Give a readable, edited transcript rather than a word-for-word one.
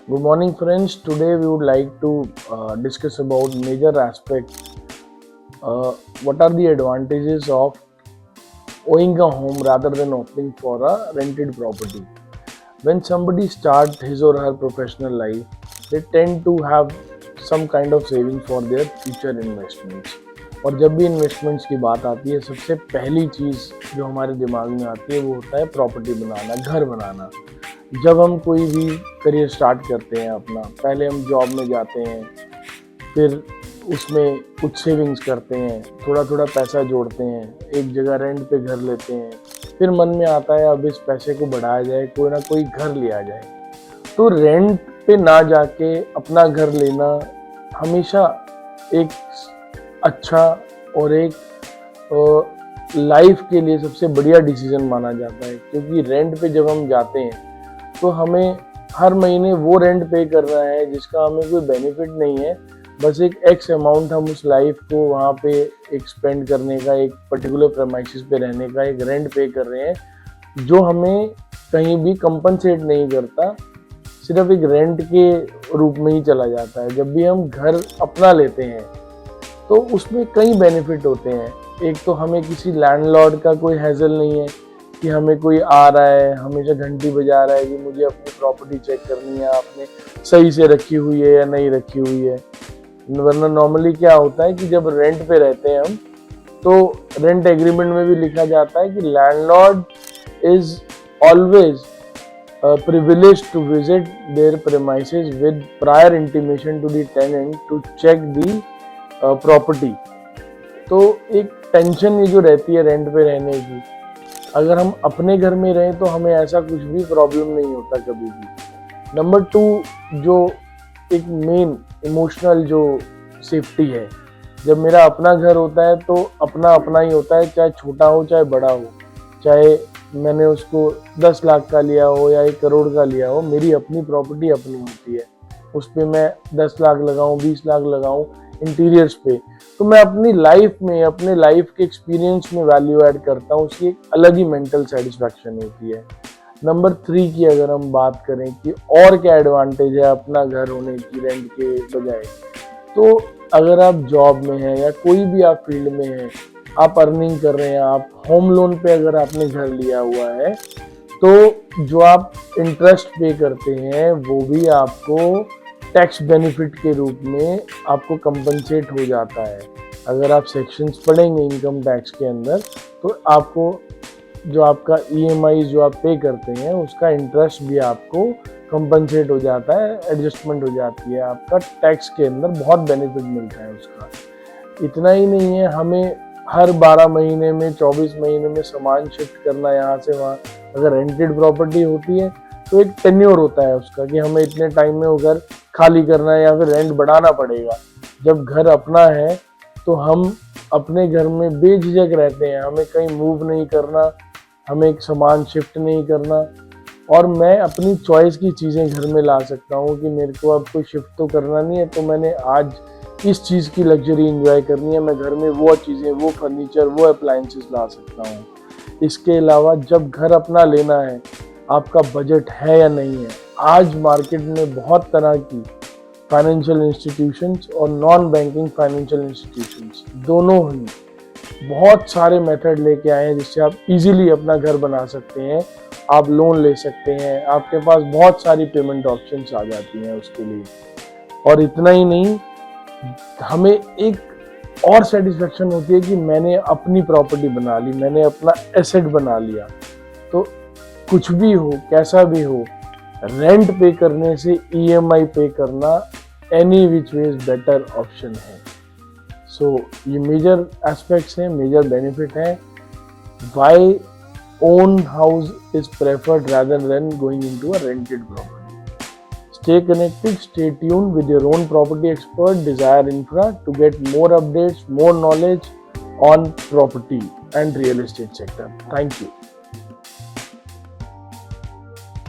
Good morning, friends. Today we would like to discuss about major aspects. What are the advantages of owning a home rather than opting for a rented property? When somebody starts his or her professional life, they tend to have some kind of saving for their future investments. और जब भी investments की बात आती है, सबसे पहली चीज़ जो हमारे दिमाग में आती है वो होता है प्रॉपर्टी बनाना, घर बनाना। जब हम कोई भी करियर स्टार्ट करते हैं अपना, पहले हम जॉब में जाते हैं, फिर उसमें कुछ सेविंग्स करते हैं, थोड़ा थोड़ा पैसा जोड़ते हैं, एक जगह रेंट पे घर लेते हैं, फिर मन में आता है अब इस पैसे को बढ़ाया जाए, कोई ना कोई घर लिया जाए। तो रेंट पे ना जाके अपना घर लेना हमेशा एक अच्छा और एक लाइफ के लिए सबसे बढ़िया डिसीजन माना जाता है, क्योंकि रेंट पे जब हम जाते हैं तो हमें हर महीने वो रेंट पे करना है जिसका हमें कोई बेनिफिट नहीं है। बस एक एक्स अमाउंट हम उस लाइफ को वहाँ पे एक स्पेंड करने का, एक पर्टिकुलर प्रेमाइसिस पे रहने का एक रेंट पे कर रहे हैं जो हमें कहीं भी कंपनसेट नहीं करता, सिर्फ एक रेंट के रूप में ही चला जाता है। जब भी हम घर अपना लेते हैं तो उसमें कई बेनिफिट होते हैं। एक तो हमें किसी लैंडलॉर्ड का कोई हैजल नहीं है कि हमें कोई आ रहा है, हमेशा घंटी बजा रहा है कि मुझे अपनी प्रॉपर्टी चेक करनी है, आपने सही से रखी हुई है या नहीं रखी हुई है। वरना नॉर्मली क्या होता है कि जब रेंट पे रहते हैं हम, तो रेंट एग्रीमेंट में भी लिखा जाता है कि landlord is always privileged to visit their premises with prior intimation to the tenant to check the property। तो एक टेंशन ये जो रहती है रेंट पे रहने की, अगर हम अपने घर में रहें तो हमें ऐसा कुछ भी प्रॉब्लम नहीं होता कभी भी। नंबर 2, जो एक मेन इमोशनल जो सेफ्टी है, जब मेरा अपना घर होता है तो अपना अपना ही होता है, चाहे छोटा हो चाहे बड़ा हो, चाहे मैंने उसको 10 लाख का लिया हो या 1 करोड़ का लिया हो, मेरी अपनी प्रॉपर्टी अपनी होती है। उस पर मैं 10 लाख लगाऊं, 20 लाख लगाऊं इंटीरियर्स पे, तो मैं अपनी लाइफ में, अपने लाइफ के एक्सपीरियंस में वैल्यू ऐड करता हूँ, उसकी एक अलग ही मेंटल सेटिस्फैक्शन होती है। नंबर 3 की अगर हम बात करें कि और क्या एडवांटेज है अपना घर होने की रेंट के बजाय, तो अगर आप जॉब में हैं या कोई भी आप फील्ड में हैं, आप अर्निंग कर रहे हैं, आप होम लोन पे अगर आपने घर लिया हुआ है, तो जो आप इंटरेस्ट पे करते हैं वो भी आपको टैक्स बेनिफिट के रूप में आपको कंपनसेट हो जाता है। अगर आप सेक्शंस पढ़ेंगे इनकम टैक्स के अंदर, तो आपको जो आपका EMI जो आप पे करते हैं उसका इंटरेस्ट भी आपको कंपनसेट हो जाता है, एडजस्टमेंट हो जाती है, आपका टैक्स के अंदर बहुत बेनिफिट मिलता है उसका। इतना ही नहीं है, हमें हर 12 महीने में, 24 महीने में सामान शिफ्ट करना यहाँ से वहाँ। अगर रेंटेड प्रॉपर्टी होती है तो एक टेन्योर होता है उसका कि हमें इतने टाइम में वो घर खाली करना है या फिर रेंट बढ़ाना पड़ेगा। जब घर अपना है तो हम अपने घर में बेझिझक रहते हैं, हमें कहीं मूव नहीं करना, हमें एक सामान शिफ्ट नहीं करना, और मैं अपनी चॉइस की चीज़ें घर में ला सकता हूँ कि मेरे को अब कोई शिफ्ट तो करना नहीं है, तो मैंने आज इस चीज़ की लग्जरी एंजॉय करनी है, मैं घर में वो चीज़ें, वो फर्नीचर, वो अप्लायंसेस ला सकता हूँ। इसके अलावा जब घर अपना लेना है, आपका बजट है या नहीं है, आज मार्केट में बहुत तरह की फाइनेंशियल इंस्टीट्यूशंस और नॉन बैंकिंग फाइनेंशियल इंस्टीट्यूशंस दोनों ही बहुत सारे मेथड लेके आए हैं जिससे आप इजीली अपना घर बना सकते हैं, आप लोन ले सकते हैं, आपके पास बहुत सारी पेमेंट ऑप्शंस आ जाती हैं उसके लिए। और इतना ही नहीं, हमें एक और सेटिस्फेक्शन होती है कि मैंने अपनी प्रॉपर्टी बना ली, मैंने अपना एसेट बना लिया। तो कुछ भी हो, कैसा भी हो, रेंट पे करने से EMI पे करना any which way is better option है। सो ये मेजर एस्पेक्ट्स हैं, मेजर बेनिफिट हैं why own house is preferred rather than going into a rented property. Stay connected, stay tuned with your own property expert Desire Infra to get more updates, more knowledge on property and real estate sector. Thank you.